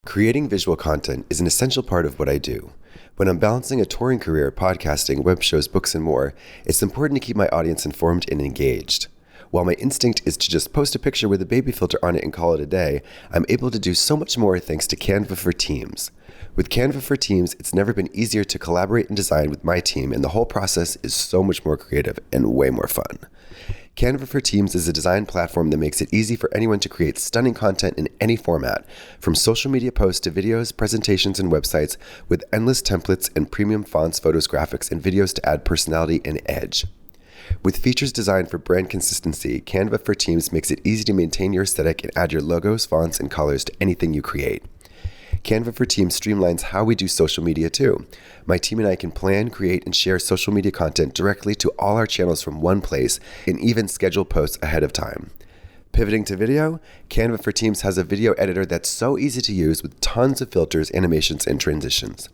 Creating visual content is an essential part of what I do. When I'm balancing a touring career, podcasting, web shows, books, and more, it's important to keep my audience informed and engaged. While my instinct is to just post a picture with a baby filter on it and call it a day, I'm able to do so much more thanks to Canva for Teams. With Canva for Teams, it's never been easier to collaborate and design with my team, and the whole process is so much more creative and way more fun. Canva for Teams is a design platform that makes it easy for anyone to create stunning content in any format, from social media posts to videos, presentations, and websites, with endless templates and premium fonts, photos, graphics, and videos to add personality and edge. With features designed for brand consistency, Canva for Teams makes it easy to maintain your aesthetic and add your logos, fonts, and colors to anything you create. Canva for Teams streamlines how we do social media too. My team and I can plan, create, and share social media content directly to all our channels from one place and even schedule posts ahead of time. Pivoting to video, Canva for Teams has a video editor that's so easy to use with tons of filters, animations, and transitions.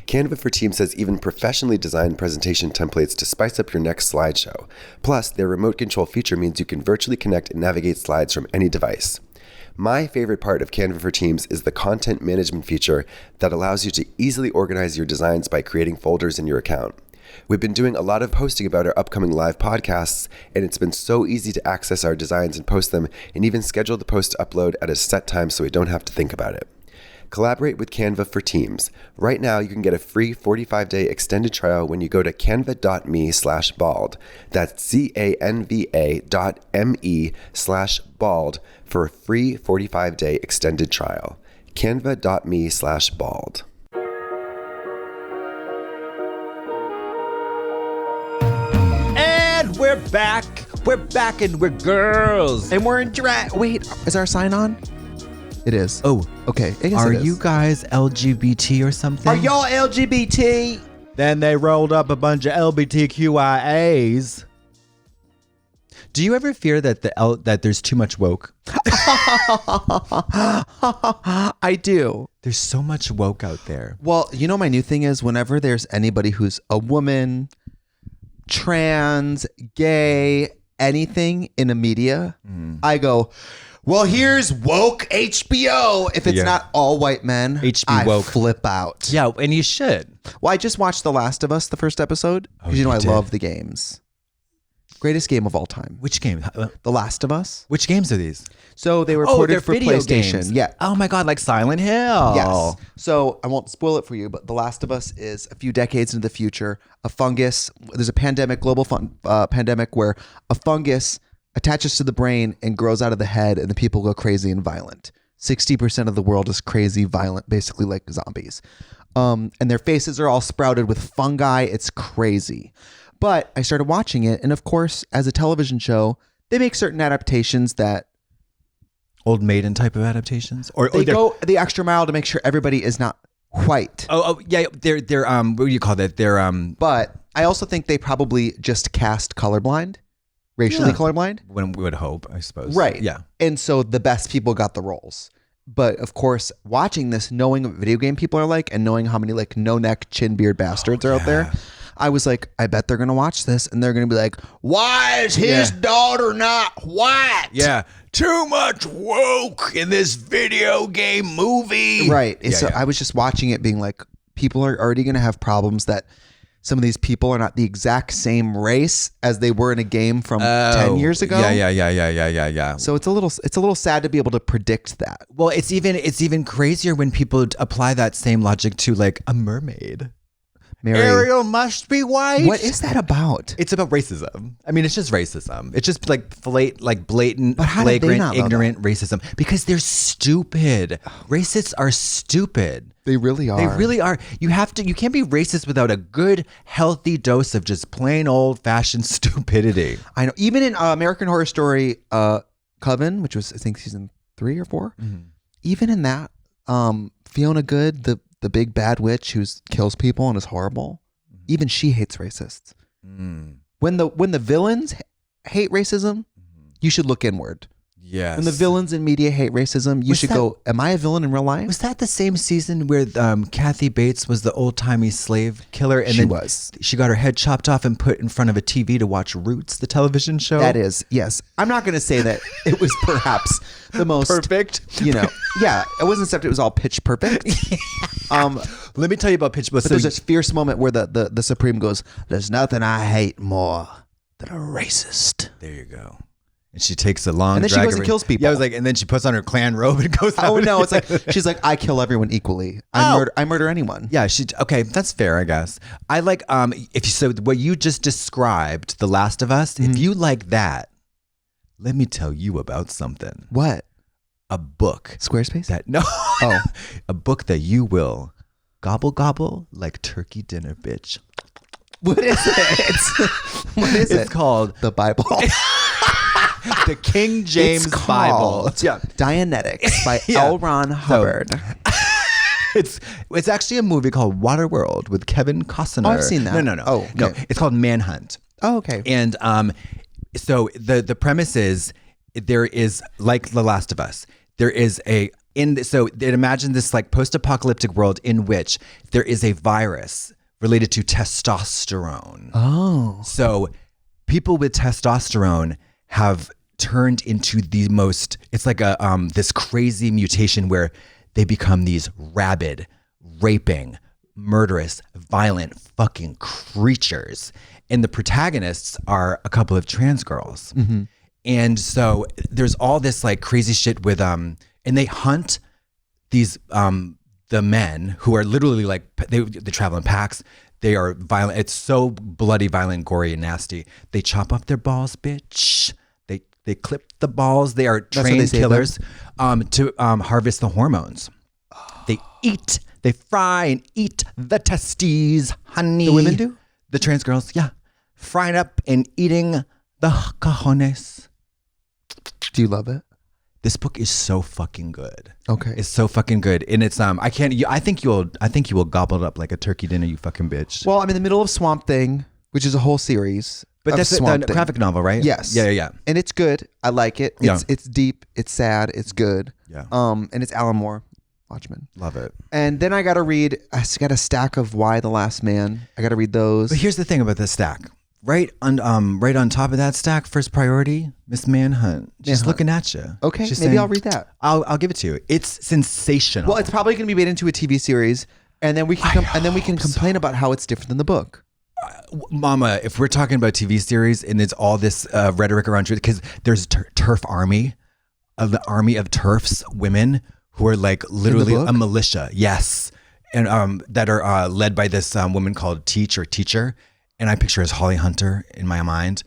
Canva for Teams has even professionally designed presentation templates to spice up your next slideshow. Plus, their remote control feature means you can virtually connect and navigate slides from any device. My favorite part of Canva for Teams is the content management feature that allows you to easily organize your designs by creating folders in your account. We've been doing a lot of posting about our upcoming live podcasts, and it's been so easy to access our designs and post them, and even schedule the post to upload at a set time so we don't have to think about it. Collaborate with Canva for Teams. Right now, you can get a free 45-day extended trial when you go to canva.me/bald. That's canva.me/bald for a free 45-day extended trial. Canva.me/bald. And we're back. We're back and we're girls. And we're in drag. Wait, is our sign on? It is. Oh, okay. I guess are it is. you guys LGBT or something? Are y'all LGBT? Then they rolled up a bunch of LGBTQIAs. Do you ever fear that that there's too much woke? I do. There's so much woke out there. Well, you know, my new thing is whenever there's anybody who's a woman, trans, gay, anything in the media, I go, well, here's woke HBO. If it's not all white men, I woke. flip out. Yeah, and you should. Well, I just watched The Last of Us, the first episode, because I love the games. Greatest game of all time. Which game? The Last of Us. Which games are these? So they were ported for video PlayStation. games. Yeah. Oh my God, like Silent Hill. Yes. So I won't spoil it for you, but The Last of Us is a few decades into the future. A fungus. There's a pandemic, global pandemic, where a fungus attaches to the brain and grows out of the head, and the people go crazy and violent. 60% of the world is crazy, violent, basically like zombies. And their faces are all sprouted with fungi. It's crazy. But I started watching it, and of course, as a television show, they make certain adaptations that Old Maiden type of adaptations, or they go the extra mile to make sure everybody is not white. Oh yeah, they're what do you call that? They're But I also think they probably just cast colorblind, racially colorblind. When we would hope, I suppose. Right. Yeah. And so the best people got the roles. But of course, watching this, knowing what video game people are like, and knowing how many like no neck, chin beard bastards are out there, I was like, I bet they're gonna watch this and they're gonna be like, why is his daughter not white? Yeah. Too much woke in this video game movie. Right. So I was just watching it being like, people are already gonna have problems that some of these people are not the exact same race as they were in a game from 10 years ago. Yeah. So it's a little sad to be able to predict that. Well, it's even crazier when people apply that same logic to like a mermaid. Mary, Ariel must be white. what is that about? It's about racism. I mean, it's just racism. It's just like blatant, But how did they flagrant, not know ignorant racism. Because they're stupid. Racists are stupid. They really are. They really are. You can't be racist without a good, healthy dose of just plain old-fashioned stupidity. I know. Even in American Horror Story Coven, which was I think season 3 or 4, even in that, Fiona Good, the big bad witch who kills people and is horrible, even she hates racists. When the villains hate racism, you should look inward. Yes. When the villains in media hate racism, you should go, am I a villain in real life? Was that the same season where Kathy Bates was the old-timey slave killer? And She then was. She got her head chopped off and put in front of a TV to watch Roots, the television show? That is, yes. I'm not going to say that it was perhaps the most... Perfect. You know, yeah. It wasn't except it was all pitch perfect. Let me tell you about Pitch Perfect. But there's this fierce moment where the Supreme goes, there's nothing I hate more than a racist. There you go. And she takes a long And then she drag goes and over- kills people. Yeah, I was like, and then she puts on her clan robe and goes out. Oh no, it's like she's like, I kill everyone equally. I murder anyone. Yeah, okay, that's fair, I guess. I like if you so what you just described, The Last of Us, if you like that, let me tell you about something. What? A book. Squarespace? A book that you will gobble like turkey dinner, bitch. What is it? What is it? It's called The Bible. the King James It's Bible. called Yeah. Dianetics by Yeah. L. Ron Hubbard. It's actually a movie called Waterworld with Kevin Costner. Oh, I've seen that. No. Oh, okay. No, it's called Manhunt. Oh, okay. And so the premise is there is like The Last of Us. There is imagine this like post-apocalyptic world in which there is a virus related to testosterone. Oh. So people with testosterone have turned into the most, it's like a this crazy mutation where they become these rabid, raping, murderous, violent fucking creatures. And the protagonists are a couple of trans girls. Mm-hmm. And so there's all this like crazy shit with and they hunt these the men who are literally like they travel in packs. They are violent. It's so bloody, violent, gory, and nasty. They chop off their balls, bitch. They clip the balls. They are trained killers to harvest the hormones. They eat, they fry and eat the testes, honey. The women do? The trans girls, yeah. Frying up and eating the cojones. Do you love it? This book is so fucking good. Okay. It's so fucking good. And it's I think you will gobble it up like a turkey dinner, you fucking bitch. Well, I'm in the middle of Swamp Thing, which is a whole series. But that's the Swamp Thing. graphic novel, right? Yes. Yeah. And it's good. I like it. It's deep. It's sad. It's good. Yeah. And it's Alan Moore, Watchmen. Love it. And then I got to read. I got a stack of Why the Last Man. I got to read those. But here's the thing about this stack. Right on top of that stack, first priority, Miss Manhunt. She's looking at you. Okay, She's maybe saying, I'll read that. I'll give it to you. It's sensational. Well, it's probably going to be made into a TV series, and then we can complain about how it's different than the book. Mama, if we're talking about TV series and it's all this rhetoric around truth, because there's TERF army, the army of TERFs, women who are like literally a militia, yes, and that are led by this woman called Teacher, and I picture her as Holly Hunter in my mind.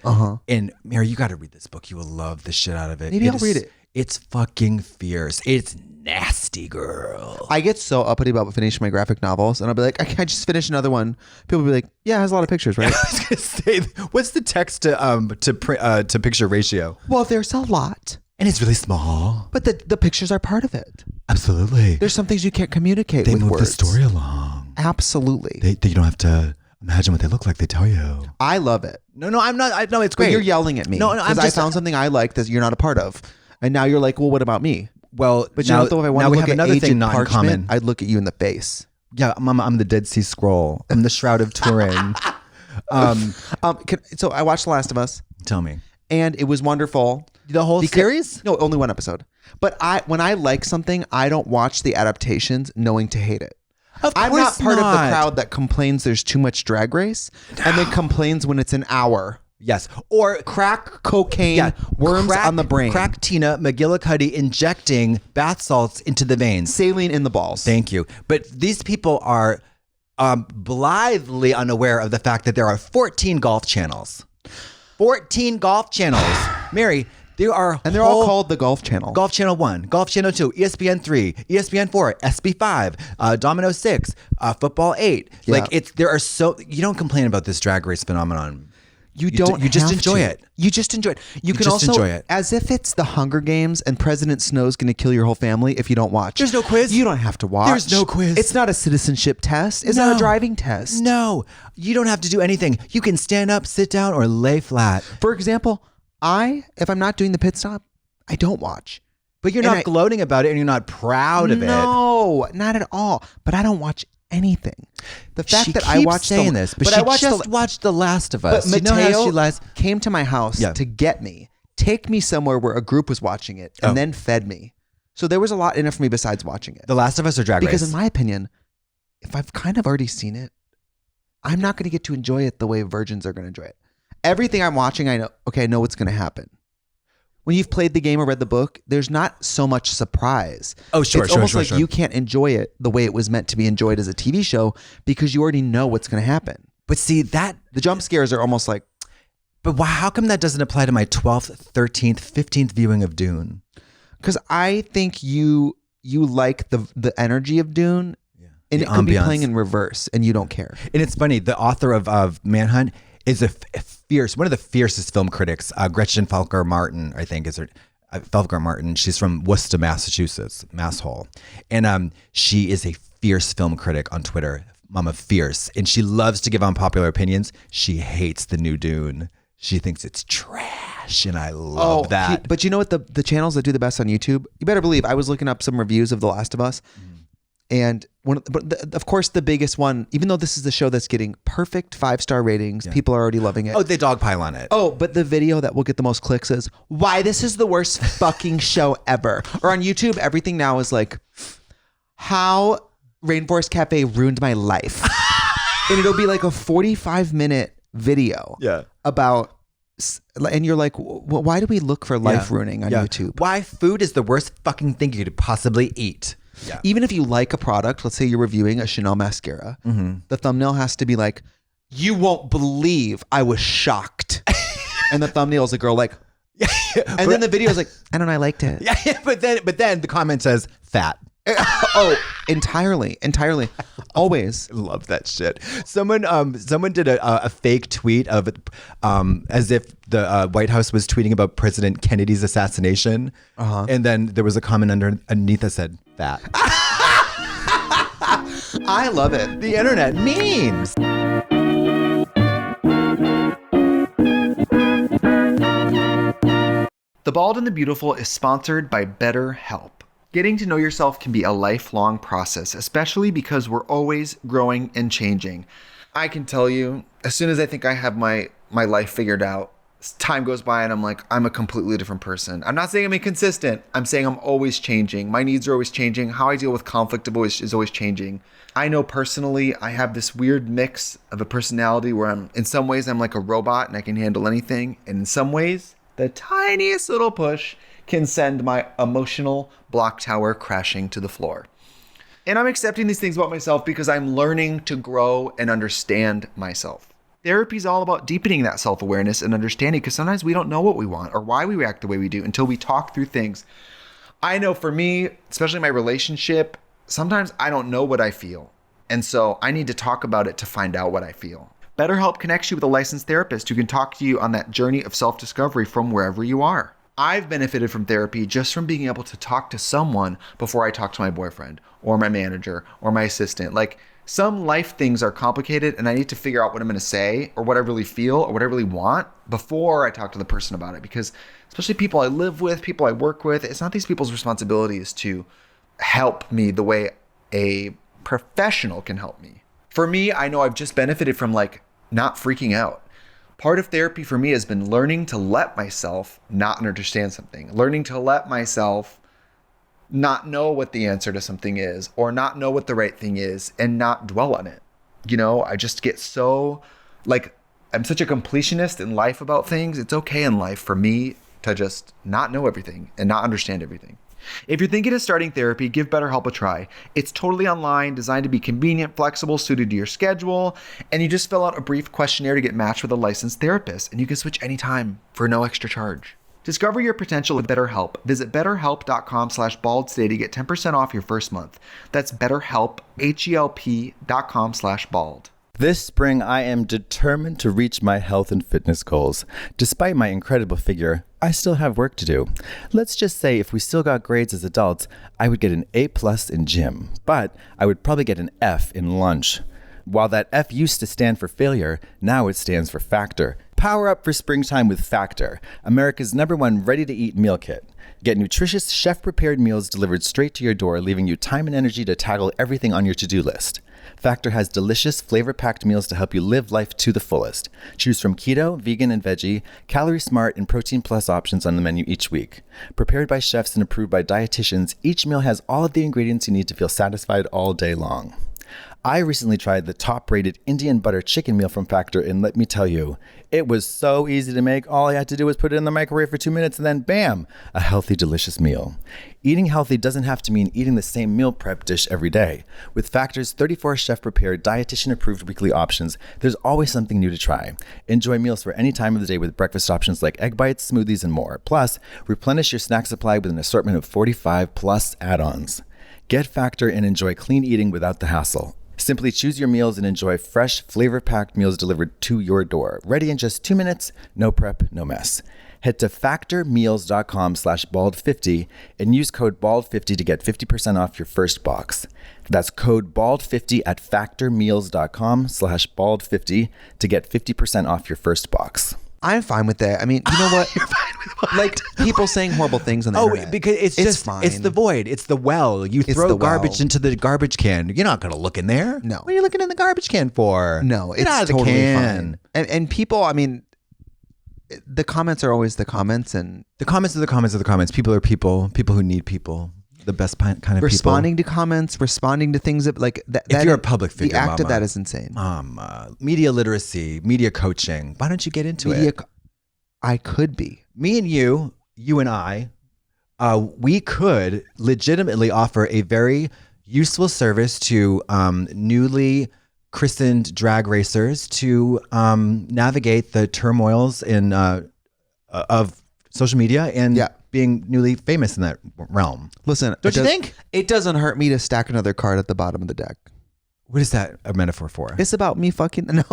And Mary, you got to read this book. You will love the shit out of it. Maybe I'll read it. It's fucking fierce. It's nasty, girl. I get so uppity about finishing my graphic novels, and I'll be like, I can't just finish another one. People will be like, yeah, it has a lot of pictures, right? I was gonna say, what's the text to picture ratio? Well, there's a lot, and it's really small. but the pictures are part of it. Absolutely. There's some things you can't communicate They with move words. the story along. Absolutely. You don't have to imagine what they look like. They tell you. I love it. No, I'm not. No, it's But great. you're yelling at me. No, I'm because I just found something I like that you're not a part of, and now you're like, well, what about me? Well, But you know, though, if I want to we look have at another aged thing not in parchment, common. I'd look at you in the face. Yeah, Mama, I'm the Dead Sea Scroll. I'm the Shroud of Turin. So I watched The Last of Us, Tell me. and it was wonderful. The whole series? No, only one episode. But when I like something, I don't watch the adaptations knowing to hate it. I'm not part of the crowd that complains there's too much Drag Race and then complains when it's an hour. Yes. Or Crack, cocaine, worms on the brain. Crack Tina McGillicuddy injecting bath salts into the veins. Saline in the balls. Thank you. But these people are blithely unaware of the fact that there are 14 golf channels. 14 golf channels. Mary, there are And they're all called the Golf Channel. Golf Channel 1, Golf Channel 2, ESPN 3, ESPN 4, SB 5, Domino 6, Football 8. Yeah. Like there are you don't complain about this Drag Race phenomenon. You don't. You just have enjoy to. it. You just enjoy it. You can just also enjoy it. as if it's the Hunger Games and President Snow's going to kill your whole family if you don't watch. There's no quiz. You don't have to watch. There's no quiz. It's not a citizenship test. It's not a driving test. No, you don't have to do anything. You can stand up, sit down, or lay flat. For example, if I'm not doing the pit stop, I don't watch. But you're not gloating about it and you're not proud of it. No, not at all. But I don't watch anything. The fact that I watched saying this, but I just watched The Last of Us. But Mateo came to my house to get me, take me somewhere where a group was watching it, and then fed me. So there was a lot in it for me besides watching it. The Last of Us or Drag Race? Because in my opinion, if I've kind of already seen it, I'm not going to get to enjoy it the way virgins are going to enjoy it. Everything I'm watching, I know what's going to happen. When you've played the game or read the book, there's not so much surprise. Oh, sure, it's almost like you can't enjoy it the way it was meant to be enjoyed as a TV show because you already know what's going to happen. But see, the jump scares are almost like... But how come that doesn't apply to my 12th, 13th, 15th viewing of Dune? Because I think you like the energy of Dune, and it could be playing in reverse, and you don't care. And it's funny, the author of Manhunt is one of the fiercest film critics. Gretchen Falker Martin, I think is her. Falker Martin. She's from Worcester, Massachusetts, Masshole, and she is a fierce film critic on Twitter. Mama Fierce, and she loves to give unpopular opinions. She hates the new Dune. She thinks it's trash, and I love that. But you know what? The channels that do the best on YouTube, you better believe. I was looking up some reviews of The Last of Us, and of course the biggest one. Even though this is the show that's getting perfect 5-star ratings, people are already loving it. Oh, they dogpile on it. Oh, but the video that will get the most clicks is why this is the worst fucking show ever. Or on YouTube, everything now is like how Rainforest Cafe ruined my life, and it'll be like a 45-minute video about, and you're like, well, why do we look for life ruining on YouTube? Why food is the worst fucking thing you could possibly eat. Even if you like a product, let's say you're reviewing a Chanel mascara, the thumbnail has to be like, you won't believe I was shocked. And the thumbnail is a girl like, and then the video is like, I don't know, I liked it. But then the comment says fat. Oh, entirely, always. Love that shit. Someone did a fake tweet of it, as if the White House was tweeting about President Kennedy's assassination, and then there was a comment underneath that said fat. I love it. The internet memes. The Bald and the Beautiful is sponsored by BetterHelp. Getting to know yourself can be a lifelong process, especially because we're always growing and changing. I can tell you, as soon as I think I have my life figured out, time goes by and I'm like, I'm a completely different person. I'm not saying I'm inconsistent. I'm saying I'm always changing. My needs are always changing. How I deal with conflict is always changing. I know personally I have this weird mix of a personality where in some ways I'm like a robot and I can handle anything. And in some ways, the tiniest little push can send my emotional block tower crashing to the floor. And I'm accepting these things about myself because I'm learning to grow and understand myself. Therapy is all about deepening that self-awareness and understanding, because sometimes we don't know what we want or why we react the way we do until we talk through things. I know for me, especially my relationship, sometimes I don't know what I feel. And so I need to talk about it to find out what I feel. BetterHelp connects you with a licensed therapist who can talk to you on that journey of self-discovery from wherever you are. I've benefited from therapy just from being able to talk to someone before I talk to my boyfriend or my manager or my assistant. Like, some life things are complicated and I need to figure out what I'm going to say or what I really feel or what I really want before I talk to the person about it. Because especially people I live with, people I work with, it's not these people's responsibilities to help me the way a professional can help me. For me, I know I've just benefited from not freaking out. Part of therapy for me has been learning to let myself not understand something, learning to let myself not know what the answer to something is or not know what the right thing is and not dwell on it. You know, I just get so I'm such a completionist in life about things. It's okay in life for me to just not know everything and not understand everything. If you're thinking of starting therapy, give BetterHelp a try. It's totally online, designed to be convenient, flexible, suited to your schedule, and you just fill out a brief questionnaire to get matched with a licensed therapist, and you can switch anytime for no extra charge. Discover your potential with BetterHelp. Visit betterhelp.com/bald today to get 10% off your first month. That's BetterHelp, HELP.com/bald. This spring, I am determined to reach my health and fitness goals. Despite my incredible figure, I still have work to do. Let's just say if we still got grades as adults, I would get an A+ in gym, but I would probably get an F in lunch. While that F used to stand for failure, now it stands for Factor. Power up for springtime with Factor, America's #1 ready-to-eat meal kit. Get nutritious, chef-prepared meals delivered straight to your door, leaving you time and energy to tackle everything on your to-do list. Factor has delicious, flavor-packed meals to help you live life to the fullest. Choose from keto, vegan, and veggie, calorie-smart, and protein-plus options on the menu each week. Prepared by chefs and approved by dietitians, each meal has all of the ingredients you need to feel satisfied all day long. I recently tried the top-rated Indian butter chicken meal from Factor, and let me tell you, it was so easy to make. All I had to do was put it in the microwave for 2 minutes, and then bam, a healthy, delicious meal. Eating healthy doesn't have to mean eating the same meal prep dish every day. With Factor's 34 chef-prepared, dietitian-approved weekly options, there's always something new to try. Enjoy meals for any time of the day with breakfast options like egg bites, smoothies, and more. Plus, replenish your snack supply with an assortment of 45-plus add-ons. Get Factor and enjoy clean eating without the hassle. Simply choose your meals and enjoy fresh, flavor-packed meals delivered to your door. Ready in just 2 minutes, no prep, no mess. Head to factormeals.com/bald50 and use code BALD50 to get 50% off your first box. That's code BALD50 at factormeals.com/bald50 to get 50% off your first box. I'm fine with that. I mean, you know what? You're fine with what? Like people saying horrible things on the internet. Because it's just fine. it's the void. It's the well. You throw the garbage well. into the garbage can. You're not going to look in there. No. What are you looking in the garbage can for? No, Get it's out of the totally can. fine. And people, I mean, the comments are always the comments, and The comments are the comments are the comments. People are people. People who need people. The best kind of responding to comments, responding to things that like that. If you're a public figure, the act of Mama. that is insane. Media literacy, media coaching. Why don't you get into it? I could be. Me and you and I, we could legitimately offer a very useful service to newly christened drag racers to navigate the turmoils of social media and being newly famous in that realm. Listen, Don't you think? It doesn't hurt me to stack another card at the bottom of the deck. What is that a metaphor for? It's about me fucking no.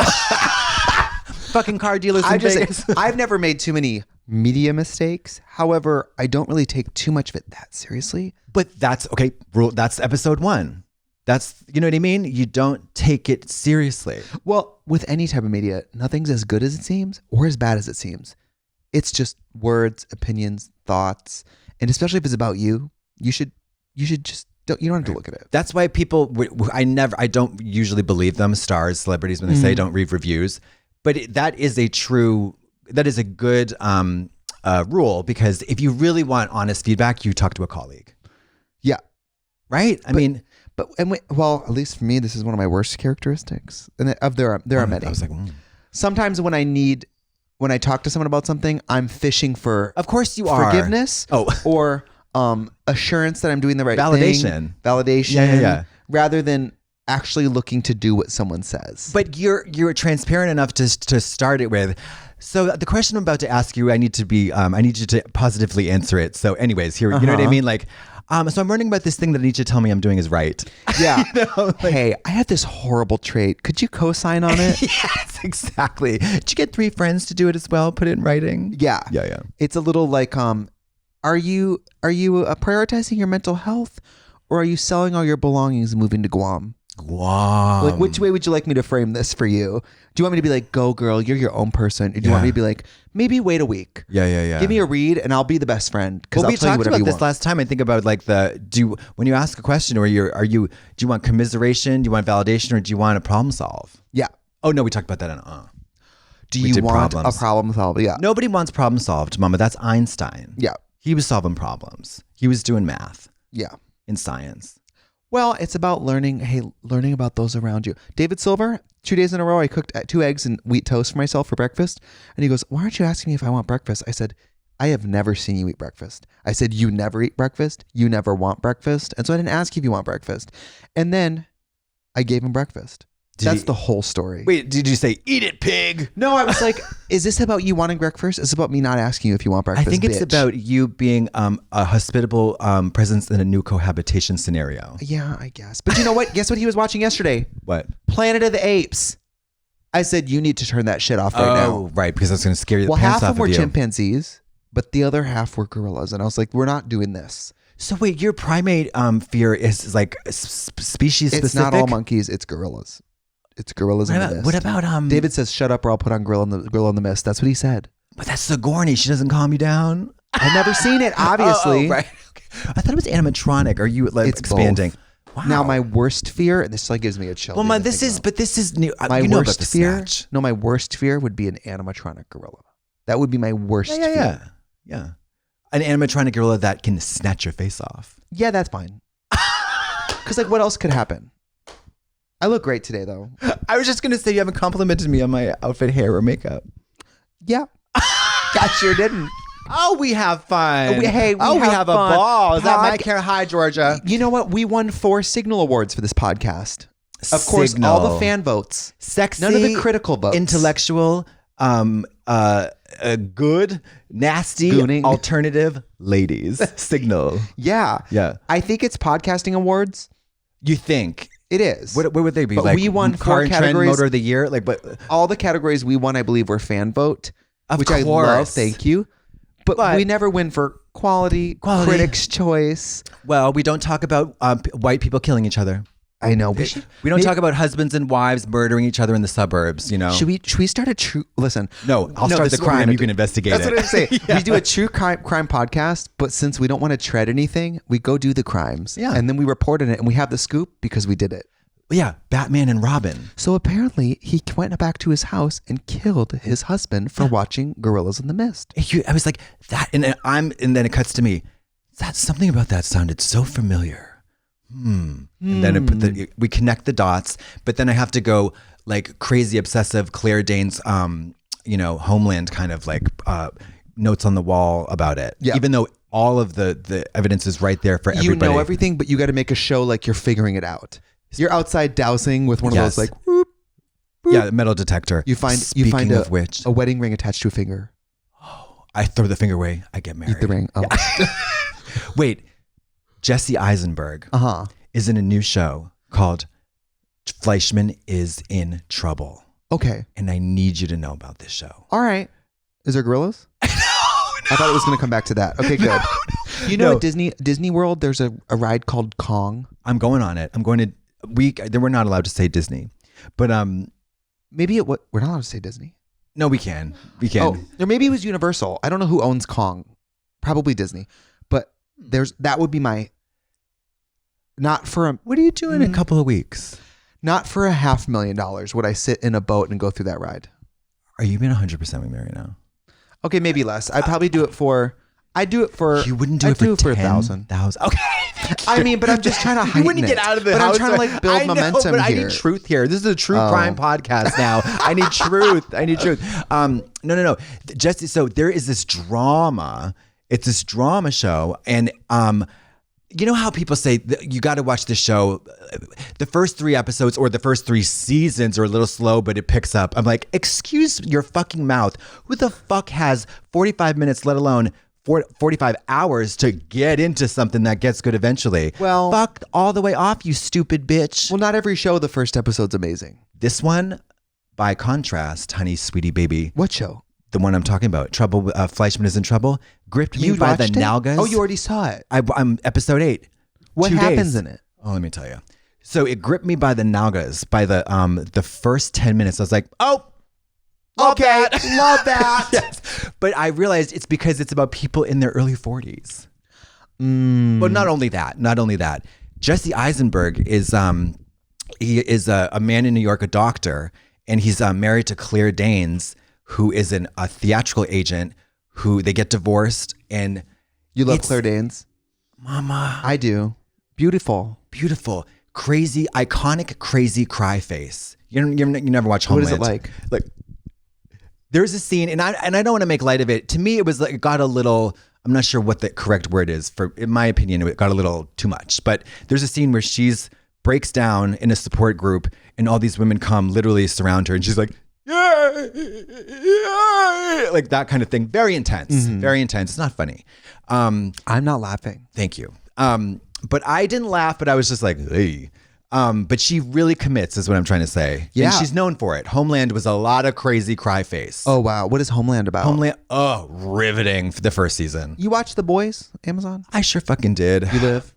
Fucking car dealers in Vegas. I've never made too many media mistakes. However, I don't really take too much of it that seriously. But that's okay. That's episode 1. That's, you know what I mean? You don't take it seriously. Well, with any type of media, nothing's as good as it seems or as bad as it seems. It's just words, opinions, thoughts, and especially if it's about you, you should just you don't have to look at it. That's why people, I don't usually believe them, stars, celebrities, when they say don't read reviews. But that is a good rule, because if you really want honest feedback, you talk to a colleague. Yeah. Right? At least for me, this is one of my worst characteristics. And there are many. I was like, Sometimes when I talk to someone about something, I'm fishing for of course you are forgiveness or assurance that I'm doing the right thing. Validation. Yeah. Rather than actually looking to do what someone says. But you're transparent enough to start it with. So the question I'm about to ask you, I need you to positively answer it. So anyways, here, you know what I mean? Like, so I'm learning about this thing that I need you to tell me I'm doing is right. Yeah. Hey, I have this horrible trait. Could you co-sign on it? Yes, exactly. Did you get 3 friends to do it as well? Put it in writing? Yeah. Yeah. It's a little like, are you prioritizing your mental health, or are you selling all your belongings and moving to Guam? Guam. Like, which way would you like me to frame this for you? Do you want me to be like, go girl, you're your own person? Or do you want me to be like, maybe wait a week? Yeah. Give me a read and I'll be the best friend. Because we talked about this last time. I think about like when you ask a question, or do you want commiseration? Do you want validation, or do you want a problem solve? Yeah. Oh no, we talked about that on Do you want a problem solved? Yeah. Nobody wants problem solved, Mama. That's Einstein. Yeah. He was solving problems. He was doing math. Yeah. In science. Well, it's about learning about those around you. David Silver, 2 days in a row, I cooked 2 eggs and wheat toast for myself for breakfast. And he goes, why aren't you asking me if I want breakfast? I said, I have never seen you eat breakfast. I said, you never eat breakfast. You never want breakfast. And so I didn't ask you if you want breakfast. And then I gave him breakfast. That's the whole story. Wait, did you say, eat it, pig? No, I was like, is this about you wanting breakfast? It's about me not asking you if you want breakfast. I think it's about you being a hospitable presence in a new cohabitation scenario. Yeah, I guess. But you know what? Guess what he was watching yesterday? What? Planet of the Apes. I said, you need to turn that shit off right now. Oh, right, because that's going to scare you the pants half off of of them were you. chimpanzees, but the other half were gorillas. And I was like, we're not doing this. So wait, your primate fear is like species specific? It's not all monkeys, it's gorillas. It's gorillas in the mist. What about David says, shut up or I'll put on Gorilla in the Mist. That's what he said. But that's Sigourney. She doesn't calm you down. I've never seen it, obviously. Oh, right. Okay. I thought it was animatronic. Are you like It's expanding? Wow. Now my worst fear, and this like gives me a chill. Well, this is new. My you know about worst the fear. snatch. No, my worst fear would be an animatronic gorilla. That would be my worst fear. Yeah. An animatronic gorilla that can snatch your face off. Yeah, that's fine. Because like, what else could happen? I look great today, though. I was just gonna say you haven't complimented me on my outfit, hair, or makeup. Yeah, I sure didn't. Oh, we have fun. We have a fun. ball. Is that my care? Hi, Georgia. You know what? We won 4 Signal Awards for this podcast. Of course, Signal. all the fan votes. Sexy, None of the critical votes. intellectual, good, nasty, Gooning. alternative ladies. Signal. Yeah. Yeah. I think it's podcasting awards. You think? It is. What would they be? But like we won 4 car and trend categories. motor of the year? Like, but All the categories we won, I believe, were fan vote, Of which I course. love. Thank you. But we never win for quality, critics' choice. well, we don't talk about white people killing each other. I know. We don't talk about husbands and wives murdering each other in the suburbs. You know. Should we start a true? Listen. No, I'll start this the is what we're crime. gonna You do. can investigate That's it. what I'm saying. We do a true crime podcast, but since we don't want to tread anything, we go do the crimes. Yeah. And then we report on it, and we have the scoop because we did it. Yeah, Batman and Robin. So apparently, he went back to his house and killed his husband for watching Gorillas in the Mist. I was like that, and then it cuts to me. That something about that sounded so familiar. And then we connect the dots, but then I have to go like crazy obsessive Claire Danes, Homeland kind of like notes on the wall about it. Yeah. Even though all of the evidence is right there for everybody. You know everything, but you got to make a show like you're figuring it out. You're outside dousing with one of Yes. those like, whoop, Yeah, the metal detector. you find Speaking of which, a wedding ring attached to a finger. I throw the finger away. I get married. Eat the ring. Oh. Wait, Jesse Eisenberg is in a new show called Fleischman is in Trouble. Okay. And I need you to know about this show. All right. Is there gorillas? No. I thought it was going to come back to that. Okay, good. You know, at Disney World, there's a ride called Kong. I'm going on it. I'm going to. We're not allowed to say Disney, but maybe we're not allowed to say Disney. No, we can. We can. Oh, or maybe it was Universal. I don't know who owns Kong. Probably Disney. But that would be my. Not for a. What are you doing in a couple of weeks? Not for $500,000 would I sit in a boat and go through that ride. Are you being 100% with me right now? Okay, maybe less. I'd probably do it for. I'd do it for. You wouldn't do I'd it for do it for 1,000. Okay. I mean, but I'm just trying to heighten You wouldn't get out of the But house. I'm trying to like build momentum but here. I need truth here. This is a true crime podcast now. I need truth. No. Jesse, so there is this drama. It's this drama show. And you know how people say you got to watch the show. The first 3 episodes or the first 3 seasons are a little slow, but it picks up. I'm like, excuse your fucking mouth. Who the fuck has 45 minutes, let alone 45 hours to get into something that gets good eventually? Well, fuck all the way off, you stupid bitch. Well, not every show, the first episode's amazing. This one, by contrast, honey, sweetie, baby. What show? The one I'm talking about, Trouble. Fleischman is in Trouble. Gripped me by the nalgas. Oh, you already saw it. I'm episode 8. What 2 happens days. in it? Oh, let me tell you. So it gripped me by the nalgas. By the first 10 minutes, I was like, oh, love that. Love that. Yes. But I realized it's because it's about people in their early 40s. But not only that. Jesse Eisenberg is he is a man in New York, a doctor, and he's married to Claire Danes, who is a theatrical agent. Who they get divorced, and You love Claire Danes? Mama. I do. Beautiful. Crazy, iconic, crazy cry face. You never watch Homeland. What is it like? Like, there's a scene, and I don't want to make light of it. To me, it was like it got a little. I'm not sure what the correct word is for. In my opinion, it got a little too much. But there's a scene where she's breaks down in a support group, and all these women come literally surround her, and she's like, yeah, like that kind of thing. Very intense. Very intense. It's not funny. I'm not laughing. Thank you. But I didn't laugh, but I was just like, hey. But she really commits, is what I'm trying to say. Yeah. And she's known for it. Homeland was a lot of crazy cry face. Oh, wow. What is Homeland about? Riveting for the first season. You watch The Boys, Amazon? I sure fucking did. You live?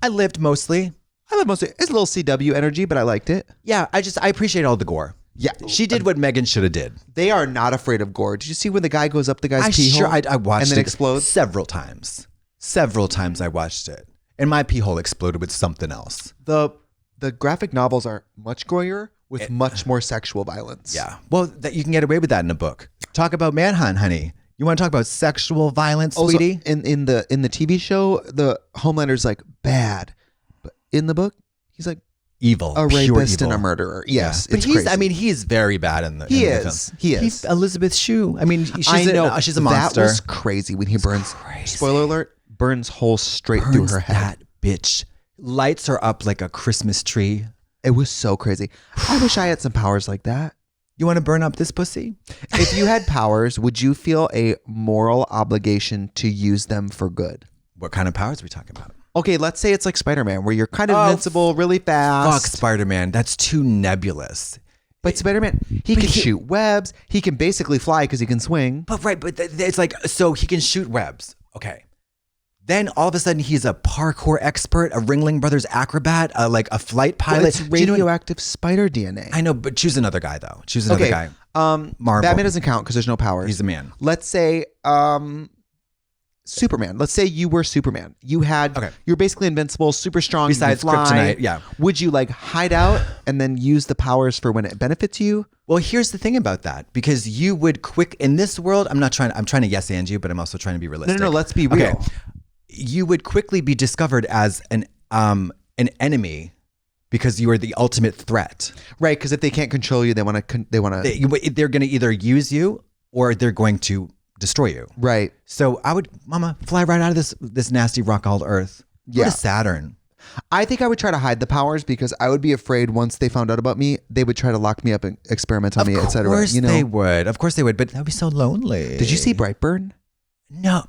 I lived mostly. I live mostly. It's a little CW energy, but I liked it. Yeah, I appreciate all the gore. Yeah, She did what Megan should have did. they are not afraid of gore. Did you see when the guy goes up the guy's pee hole? I watched and then it explodes? several times. Several times I watched it. And my pee hole exploded with something else. The graphic novels are much gorier with much more sexual violence. Yeah. Well, that you can get away with that in a book. Talk about Manhunt, honey. You want to talk about sexual violence, Also, sweetie? in the TV show, the Homelander's like bad, but in the book, he's like Evil. a pure rapist evil. and a murderer. Yes, But it's he's, crazy. I mean, he's very bad in the He in the is. film. He is. He's Elizabeth Shue. I mean, she's I know she's a monster. That was crazy when he burns. crazy. Spoiler alert: burns holes straight through Burns her head. that bitch. Lights are up like a Christmas tree. It was so crazy. I wish I had some powers like that. You want to burn up this pussy? If you had powers, would you feel a moral obligation to use them for good? What kind of powers are we talking about? Okay, let's say it's like Spider-Man, where you're kind of invincible, really fast. Fuck Spider-Man. That's too nebulous. But Spider-Man, he can shoot webs. He can basically fly because he can swing. But it's like, so he can shoot webs. Okay. Then all of a sudden he's a parkour expert, a Ringling Brothers acrobat, like a flight pilot. Well, it's Do you know what- radioactive spider DNA. I know, but choose another guy though. Choose another guy. Marvel. Batman doesn't count because there's no powers. He's a man. Let's say Superman. Let's say you were Superman. You're basically invincible, super strong. Besides you can fly. kryptonite, yeah. Would you like hide out and then use the powers for when it benefits you? Well, here's the thing about that, because you would in this world, I'm trying to yes and you, but I'm also trying to be realistic. No, let's be real. Okay. You would quickly be discovered as an enemy because you are the ultimate threat. Right, because if they can't control you, they want to. They're going to either use you or they're going to destroy you. Right. So I would, mama, fly right out of this nasty rock called Earth. Go to Saturn. I think I would try to hide the powers because I would be afraid once they found out about me, they would try to lock me up and experiment on me, etc. Of course they would. Of course they would. But that would be so lonely. Did you see Brightburn? No,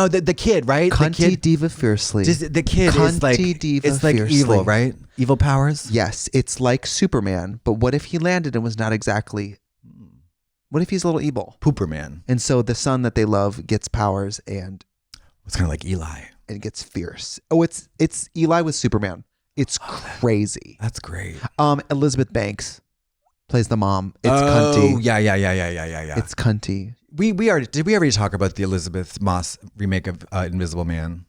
the kid, right? Cunty the kid, diva fiercely. the kid is like, Cunty diva it's like fiercely. evil, right? Evil powers. Yes, it's like Superman, but what if he landed and was not exactly? What if he's a little evil? Pooper man. And so the son that they love gets powers and It's kind of like Eli. it gets fierce. Oh, it's Eli with Superman. It's crazy. That's great. Elizabeth Banks plays the mom. It's cunty. Oh, yeah. It's cunty. Did we already talk about the Elizabeth Moss remake of Invisible Man?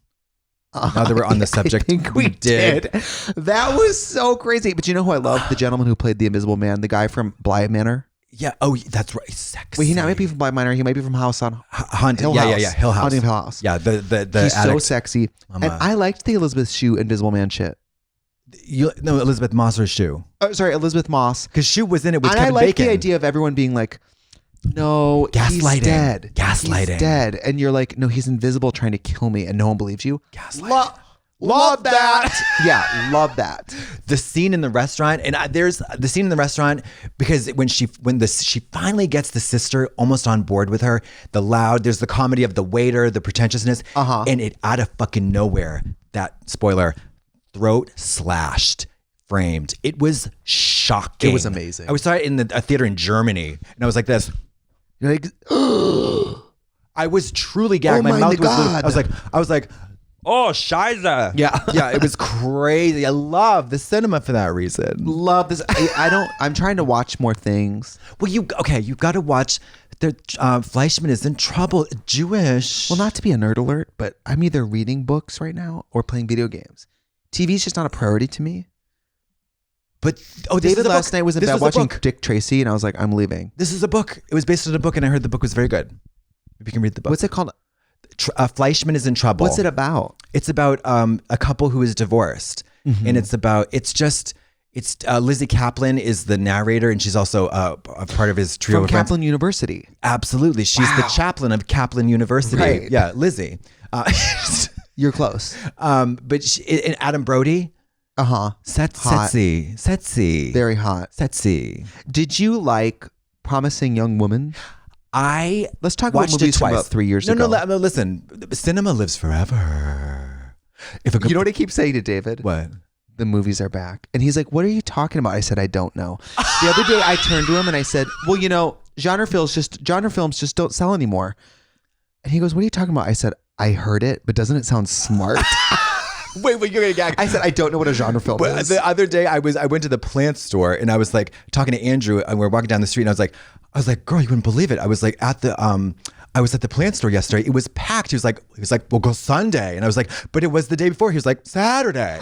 Now that we're on the subject, I think we did. That was so crazy. But you know who I love? The gentleman who played the Invisible Man, the guy from Bly Manor. Yeah. Oh, that's right. Sexy. Wait, he might be from Bly Manor. He might be from House on Hunt. Hill Yeah. House. Hill House. Haunting of Hill House. Yeah. The He's so addict. sexy. Mama. And I liked the Elizabeth Shue Invisible Man shit. Elizabeth Moss or Shue, Sorry, Elizabeth Moss. because Shue was in it with And Kevin I like Bacon. the idea of everyone being like, no, Gaslighting. he's dead. Gaslighting. He's dead. And you're like, no, he's invisible trying to kill me. And no one believes you. Gaslighting. Love that. Yeah, love that. The scene in the restaurant, and there's the scene in the restaurant because when she finally gets the sister almost on board with her, there's the comedy of the waiter, the pretentiousness, and it out of fucking nowhere, that spoiler, throat slashed, framed. It was shocking. It was amazing. I saw it in a theater in Germany, and I was like this. You're like, I was truly gagged. Oh my my mouth was. God. I was like. Oh, Scheiße. Yeah, it was crazy. I love the cinema for that reason. love this. I'm trying to watch more things. Well, you've got to watch. Fleischman is in trouble. Jewish. Well, not to be a nerd alert, but I'm either reading books right now or playing video games. TV's just not a priority to me. But this David is a last book. night was in This bed a watching book. Dick Tracy, and I was like, I'm leaving. This is a book. It was based on a book, and I heard the book was very good. If you can read the book. What's it called? Fleischman is in trouble. What's it about? It's about a couple who is divorced, and it's Lizzie Kaplan is the narrator, and she's also a part of his trio From of friends. Kaplan University. Absolutely, she's the chaplain of Kaplan University. Right. Yeah, Lizzie. You're close. But and Adam Brody. Hot. Setsy. Very hot. Setsy. Did you like Promising Young Woman? Let's talk about watched movies it from twice. about 3 years ago. No, listen. Cinema lives forever. You know what I keep saying to David? What? The movies are back. And he's like, what are you talking about? I said, I don't know. The other day I turned to him and I said, well, genre films just don't sell anymore. And he goes, what are you talking about? I said, I heard it, but doesn't it sound smart? Wait, you're gonna gag. I said I don't know what a genre film But is. the other day I went to the plant store and I was like talking to Andrew and we were walking down the street and I was like, girl, you wouldn't believe it. I was like at the plant store yesterday. It was packed. He was like, we'll go Sunday. And I was like, but it was the day before. He was like, Saturday.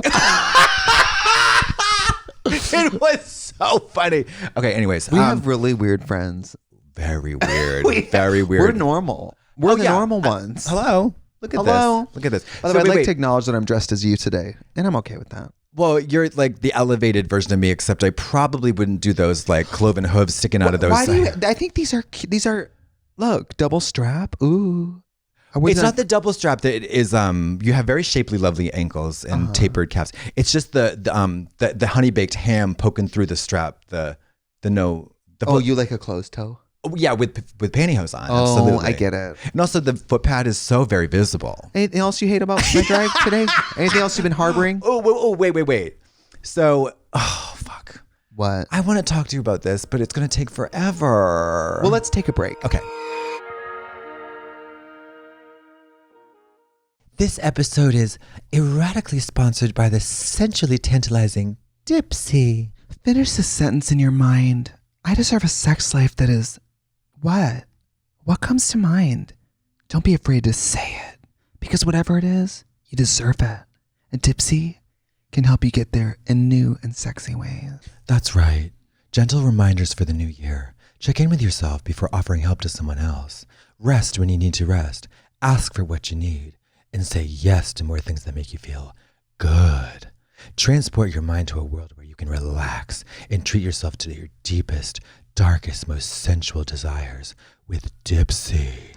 It was so funny. Okay, anyways. We have really weird friends. Very weird. Very weird. We're normal. We're the normal ones. Hello. Look at Hello. this. Look at this. By the way, I'd like to acknowledge that I'm dressed as you today, and I'm okay with that. Well, you're like the elevated version of me, except I probably wouldn't do those like cloven hooves sticking out of those. Why do you? I think these are. Look, double strap. Ooh. It's not the double strap that is. You have very shapely, lovely ankles and tapered calves. It's just the honey baked ham poking through the strap. You like a closed toe? Oh, yeah, with pantyhose on. Oh, absolutely. I get it. And also the foot pad is so very visible. Anything else you hate about my drag today? Anything else you've been harboring? Oh, wait. So, fuck. What? I want to talk to you about this, but it's going to take forever. Well, let's take a break. Okay. This episode is erratically sponsored by the sensually tantalizing Dipsy. Finish the sentence in your mind. I deserve a sex life that is... What? What comes to mind? Don't be afraid to say it. Because whatever it is, you deserve it. And Dipsy can help you get there in new and sexy ways. That's right. Gentle reminders for the new year. Check in with yourself before offering help to someone else. Rest when you need to rest. Ask for what you need. And say yes to more things that make you feel good. Transport your mind to a world where you can relax and treat yourself to your deepest, darkest, most sensual desires with Dipsy.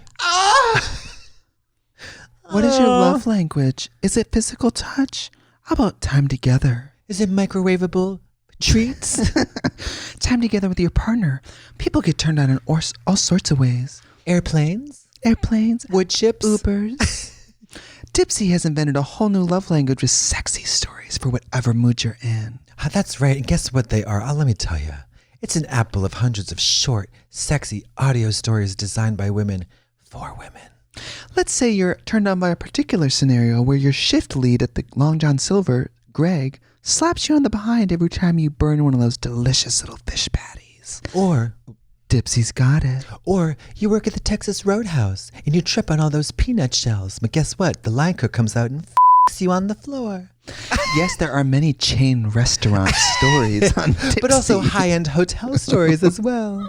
What is your love language? Is it physical touch? How about time together? Is it microwavable treats? Time together with your partner. People get turned on in all sorts of ways. Airplanes? Wood chips? Ubers. Dipsy has invented a whole new love language with sexy stories for whatever mood you're in. That's right. And guess what they are? Let me tell you. It's an apple of hundreds of short, sexy audio stories designed by women for women. Let's say you're turned on by a particular scenario where your shift lead at the Long John Silver, Greg, slaps you on the behind every time you burn one of those delicious little fish patties. Or Dipsy's got it. Or you work at the Texas Roadhouse and you trip on all those peanut shells. But guess what? The line cook comes out and f***s you on the floor. Yes, there are many chain restaurant stories on Dipsy. But also high-end hotel stories as well.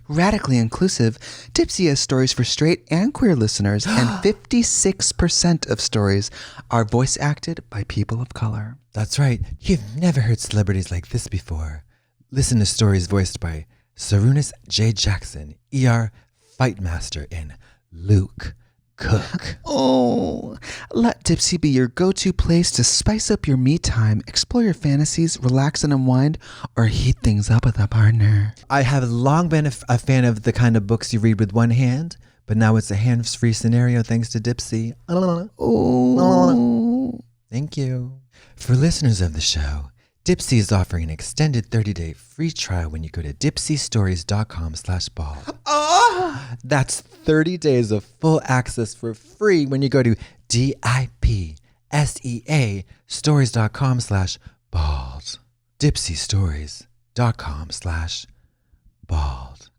Radically inclusive, Dipsy has stories for straight and queer listeners, and 56% of stories are voice acted by people of color. That's right. You've never heard celebrities like this before. Listen to stories voiced by Sarunas J. Jackson, ER Fightmaster, and Luke Cook. Oh, let Dipsy be your go-to place to spice up your me time, explore your fantasies, relax and unwind, or heat things up with a partner. I have long been a fan of the kind of books you read with one hand, but now it's a hands-free scenario thanks to Dipsy. Oh. Thank you. For listeners of the show, Dipsy is offering an extended 30-day free trial when you go to dipsystories.com/ball. That's 30 days of full access for free when you go to DIPSEA stories.com/bald. dipsystories.com/bald.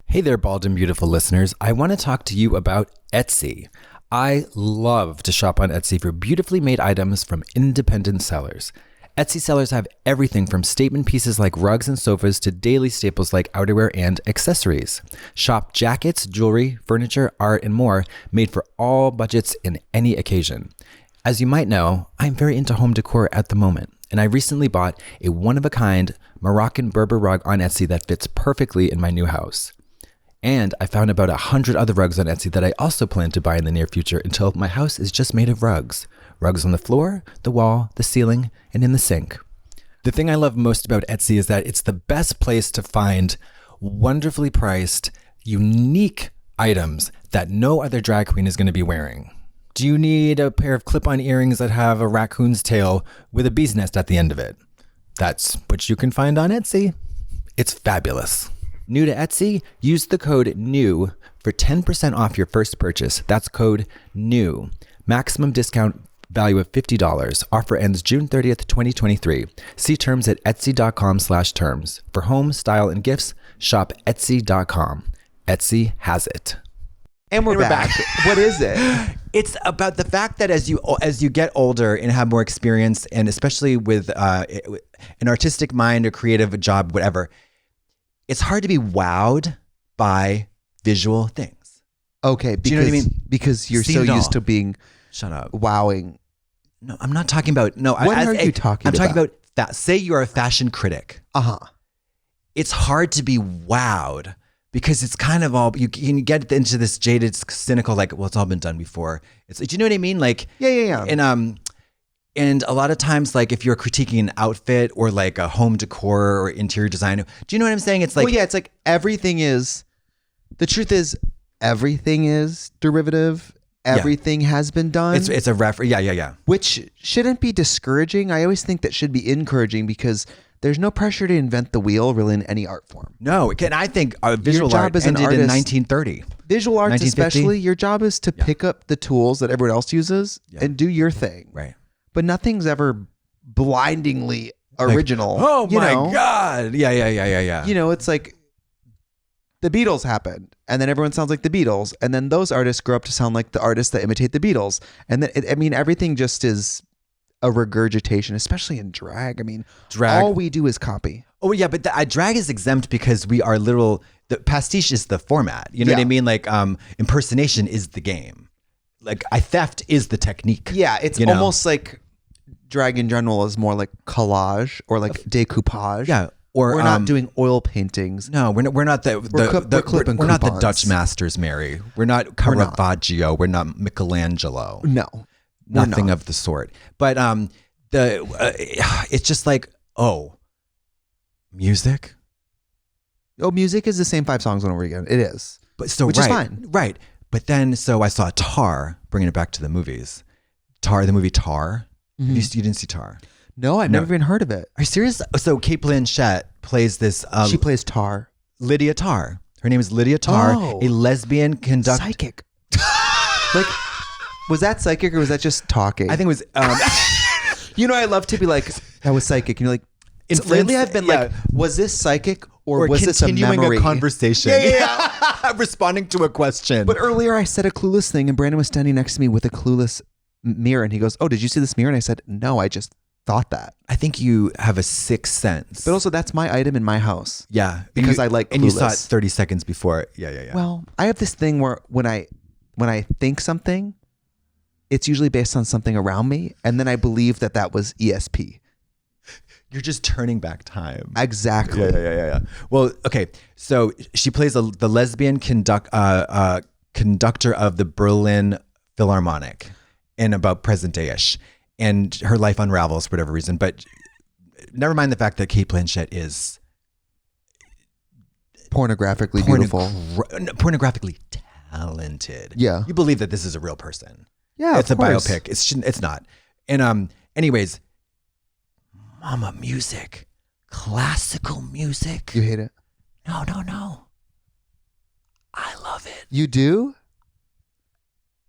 Hey there, bald and beautiful listeners. I want to talk to you about Etsy. I love to shop on Etsy for beautifully made items from independent sellers. Etsy sellers have everything from statement pieces like rugs and sofas to daily staples like outerwear and accessories. Shop jackets, jewelry, furniture, art, and more made for all budgets and any occasion. As you might know, I'm very into home decor at the moment, and I recently bought a one-of-a-kind Moroccan Berber rug on Etsy that fits perfectly in my new house. And I found about 100 other rugs on Etsy that I also plan to buy in the near future until my house is just made of rugs. Rugs on the floor, the wall, the ceiling, and in the sink. The thing I love most about Etsy is that it's the best place to find wonderfully priced, unique items that no other drag queen is going to be wearing. Do you need a pair of clip-on earrings that have a raccoon's tail with a bee's nest at the end of it? That's what you can find on Etsy. It's fabulous. New to Etsy? Use the code NEW for 10% off your first purchase. That's code NEW. Maximum discount Value of $50. Offer ends June 30th, 2023. See terms at etsy.com/terms. For home, style, and gifts, shop etsy.com. Etsy has it. And we're back. What is it? It's about the fact that as you get older and have more experience, and especially with an artistic mind, a creative job, whatever, it's hard to be wowed by visual things. Okay, Do you know what I mean? Because you're Seen so it all. used to being Shut up. wowing. No, I'm not talking about. No, What are you talking I'm talking about? about. Say you're a fashion critic. It's hard to be wowed because it's kind of all you can get into this jaded, cynical, like, well, it's all been done before. It's, do you know what I mean? Like, Yeah. And a lot of times, like, if you're critiquing an outfit or like a home decor or interior design, do you know what I'm saying? It's like, Well, yeah, it's like everything is. The truth is, everything is derivative. Everything has been done. it's a reference. Yeah. Which shouldn't be discouraging. I always think that should be encouraging because there's no pressure to invent the wheel really in any art form. No, and I think visual job art as an ended in artist- 1930. Visual arts 1950? especially, your job is to pick up the tools that everyone else uses and do your thing. Right. But nothing's ever blindingly original. Oh you my know? God. Yeah. You know, it's like the Beatles happened and then everyone sounds like the Beatles. And then those artists grow up to sound like the artists that imitate the Beatles. And then, everything just is a regurgitation, especially in drag. I mean, Drag. all we do is copy. Oh yeah, but drag is exempt because we are the pastiche is the format. You know what I mean? Like impersonation is the game. Like theft is the technique. Yeah, it's almost like drag in general is more like collage or like decoupage. Yeah. Or we're not doing oil paintings. No, we're not the clipping we're not the coupons. Dutch masters, Mary. We're not Caravaggio. We're not Michelangelo. No, Nothing of the sort. But it's just like, music. Oh, music is the same 5 songs over again. It is. But so which is fine. Right. But then so I saw Tar, bringing it back to the movies. Tar, the movie Tar. Mm-hmm. You didn't see Tar. No, I've never even heard of it. Are you serious? So Kate Blanchett plays this. She plays Tar. Lydia Tar. Her name is Lydia Tar, a lesbian conductor. Psychic. Like, was that psychic or was that just talking? I think it was. I love to be like, that was psychic. And you're like, lately I've been like, was this psychic or was this a continuing memory? a conversation? Yeah. Responding to a question. But earlier I said a clueless thing and Brandon was standing next to me with a clueless mirror and he goes, oh, did you see this mirror? And I said, no, I just thought that. I think you have a sixth sense. But also that's my item in my house. Yeah. Because I like Clueless. And you saw it 30 seconds before. Yeah. Well, I have this thing where when I think something, it's usually based on something around me. And then I believe that was ESP. You're just turning back time. Exactly. Yeah. Well, okay. So she plays the lesbian conductor of the Berlin Philharmonic and about present day-ish. And her life unravels for whatever reason. But never mind the fact that Kate Blanchett is Pornographically beautiful. Pornographically talented. Yeah. You believe that this is a real person. Yeah, It's a of course. biopic. It's not. And anyways, mama music. Classical music. You hate it? No. I love it. You do?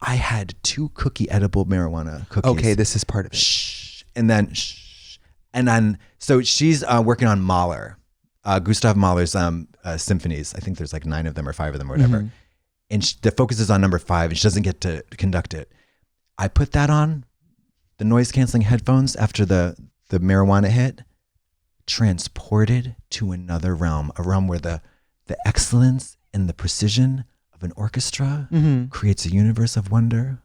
I had 2 cookie edible marijuana cookies. Okay, this is part of it. Shh. And then so she's working on Mahler, Gustav Mahler's symphonies. I think there's like 9 of them or 5 of them or whatever. Mm-hmm. And the focus is on number 5 and she doesn't get to conduct it. I put that on, the noise canceling headphones after the marijuana hit, transported to another realm, a realm where the excellence and the precision of an orchestra creates a universe of wonder.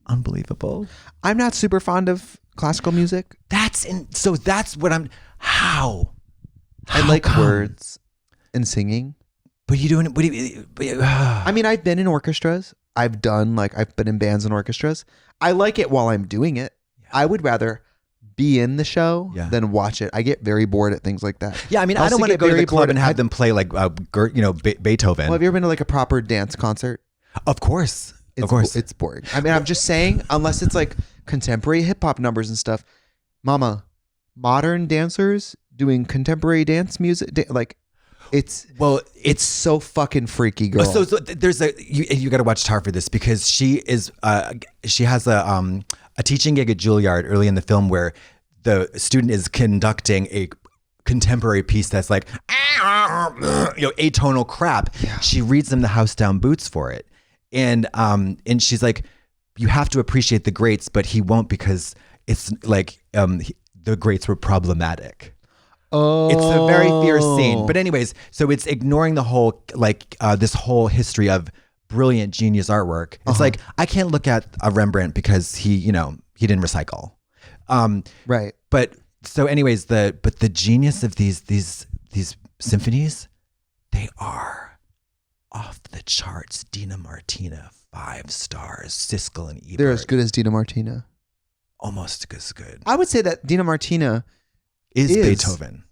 Unbelievable. I'm not super fond of classical music. That's what I'm. How? I like come? words and singing. But you doing? I mean, I've been in orchestras. I've been in bands and orchestras. I like it while I'm doing it. Yeah. I would rather be in the show than watch it. I get very bored at things like that. Yeah, I mean, I don't want to go to the club and have them play like Beethoven. Well, have you ever been to like a proper dance concert? Of course. It's boring. I mean, I'm just saying, unless it's like contemporary hip hop numbers and stuff. Mama, modern dancers doing contemporary dance music, it's so fucking freaky, girl. So there's you got to watch Tar for this because she has a a teaching gig at Juilliard early in the film where the student is conducting a contemporary piece that's like, atonal crap. Yeah. She reads them the house down boots for it. And she's like, you have to appreciate the greats, but he won't because it's like the greats were problematic. Oh, it's a very fierce scene. But anyways, so it's ignoring the whole this whole history of brilliant genius artwork. It's like I can't look at a Rembrandt because he didn't recycle. Right. But so anyways, the genius of these symphonies, they are off the charts. Dina Martina, 5 stars. Siskel and Ebert. They're as good as Dina Martina. Almost as good. I would say that Dina Martina is Beethoven.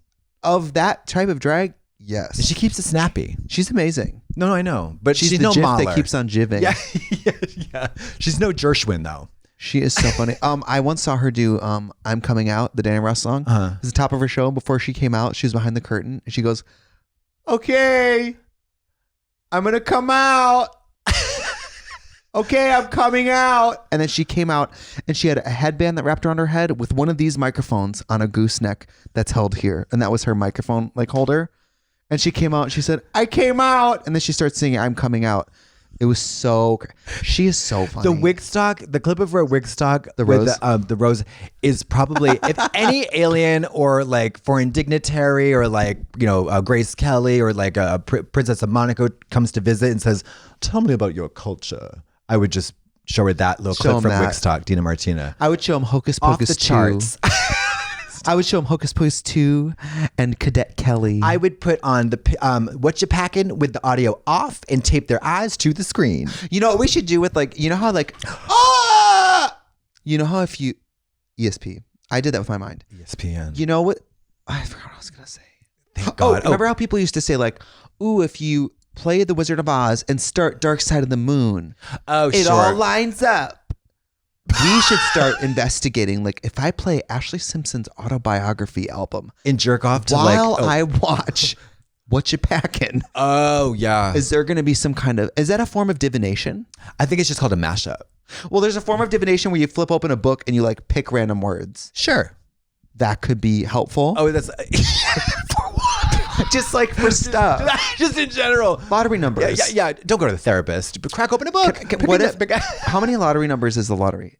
Of that type of drag, yes. And she keeps it snappy. She's amazing. No, I know. But she's the no GIF Mahler. that keeps on jiving. Yeah. She's no Gershwin, though. She is so funny. I once saw her do I'm Coming Out, the Diana Ross song. It was the top of her show. Before she came out, she was behind the curtain. And she goes, okay, I'm going to come out. Okay, I'm coming out. And then she came out and she had a headband that wrapped around her head with one of these microphones on a gooseneck that's held here. And that was her microphone holder. And she came out and she said, I came out. And then she starts singing, I'm coming out. It was she is so funny. The clip of her Wigstock, the rose, the rose is probably, if any alien or foreign dignitary or Grace Kelly or a Princess of Monaco comes to visit and says, tell me about your culture, I would just show her that little clip from Wigstock, Dina Martina. I would show him Hocus Pocus 2. Charts. I would show him Hocus Pocus 2 and Cadet Kelly. I would put on the What You Packin' with the audio off and tape their eyes to the screen. You know what we should do with you know how you know how if you ESP. I did that with my mind. ESPN. You know what? I forgot what I was gonna say. Thank God. Remember how people used to say ooh, if you play The Wizard of Oz and start Dark Side of the Moon, it all lines up. We should start investigating. If I play Ashley Simpson's autobiography album and jerk off to I watch What You Packin'. Oh yeah. Is there going to be some kind of? Is that a form of divination? I think it's just called a mashup. Well, there's a form of divination where you flip open a book and you pick random words. Sure. That could be helpful. Oh, that's just for stuff. Just in general. Lottery numbers. Yeah. Don't go to the therapist, but crack open a book. How many lottery numbers is the lottery?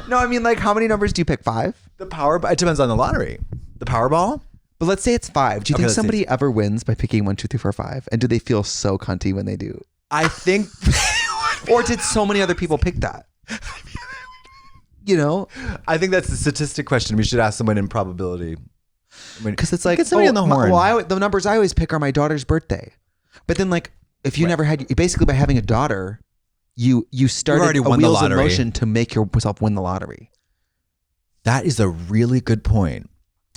No, I mean how many numbers do you pick? 5? The Powerball. It depends on the lottery. The Powerball. But let's say it's 5. Do you think somebody ever wins by picking 1, 2, 3, 4, 5? And do they feel so cunty when they do? I think. Or did so many other people pick that? I think that's a statistic question. We should ask someone in probability. Because it's get somebody on the horn. The numbers I always pick are my daughter's birthday. But then if you never had, basically by having a daughter, you started a wheels in motion to make yourself win the lottery. That is a really good point.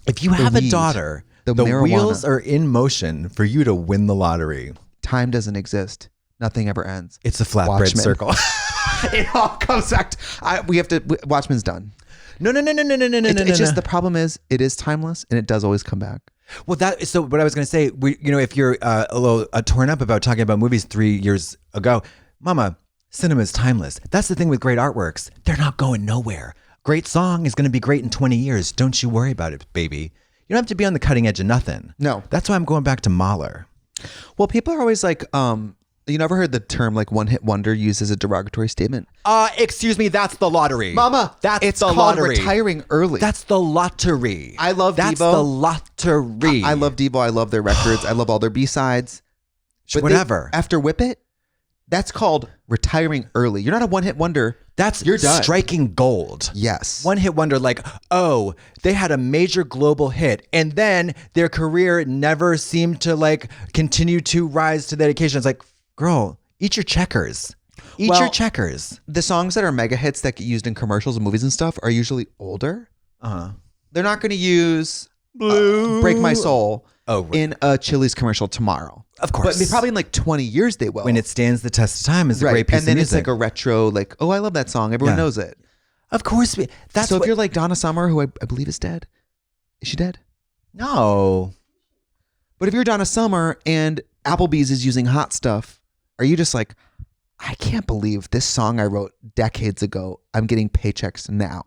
If you have a daughter, the wheels are in motion for you to win the lottery. Time doesn't exist. Nothing ever ends. It's a flatbread circle. It all comes back. Watchmen's done. No. It's just the problem is it is timeless and it does always come back. Well, so what I was going to say, if you're a little torn up about talking about movies 3 years ago, Mama, cinema is timeless. That's the thing with great artworks. They're not going nowhere. Great song is going to be great in 20 years. Don't you worry about it, baby. You don't have to be on the cutting edge of nothing. No. That's why I'm going back to Mahler. Well, people are always you never heard the term one-hit wonder used as a derogatory statement? Excuse me, that's the lottery. Mama, it's the lottery. Retiring early. That's the lottery. I love Devo. That's the lottery. I love Devo. I love their records. I love all their B-sides. But whatever. After Whip It, that's called retiring early. You're not a one-hit wonder. You're done. Striking gold. Yes. One-hit wonder, they had a major global hit, and then their career never seemed to continue to rise to that occasion. It's girl, eat your checkers. Eat your checkers. The songs that are mega hits that get used in commercials and movies and stuff are usually older. They're not going to use Break My Soul in a Chili's commercial tomorrow. Of course. But probably in 20 years they will. When it stands the test of time as a great piece of music. And then it's a retro, I love that song. Everyone knows it. Of course. If you're Donna Summer, who I believe is dead. Is she dead? No. But if you're Donna Summer and Applebee's is using Hot Stuff, are you just I can't believe this song I wrote decades ago. I'm getting paychecks now.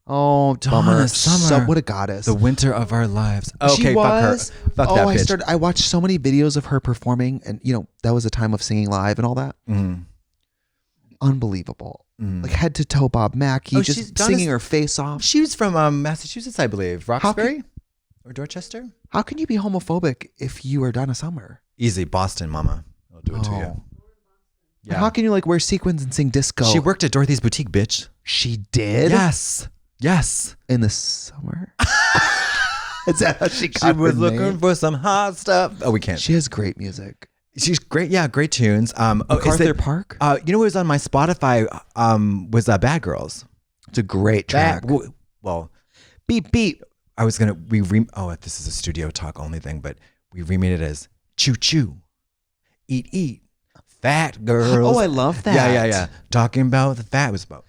Oh, bummer. Donna Summer. What a goddess. The winter of our lives. Okay, She was. Fuck that I bitch. I watched so many videos of her performing, and that was a time of singing live and all that. Unbelievable. Like head to toe Bob Mackie, just singing her face off. She was from Massachusetts, I believe. Roxbury or Dorchester? How can you be homophobic if you are Donna Summer? Easy, Boston, mama. I'll do it to you. Yeah. How can you wear sequins and sing disco? She worked at Dorothy's Boutique, bitch. She did? Yes. In the summer? Is that how she got She was her looking name? for some hot stuff. Oh, we can't. She has great music. She's great. Yeah, great tunes. MacArthur Park? You know what was on my Spotify was Bad Girls. It's a great track. Well, Beep, beep. I was going to, this is a studio talk only thing, but we remade it as Choo Choo, Eat Eat, Fat Girls. Oh, I love that. Yeah. Talking about the fat was about.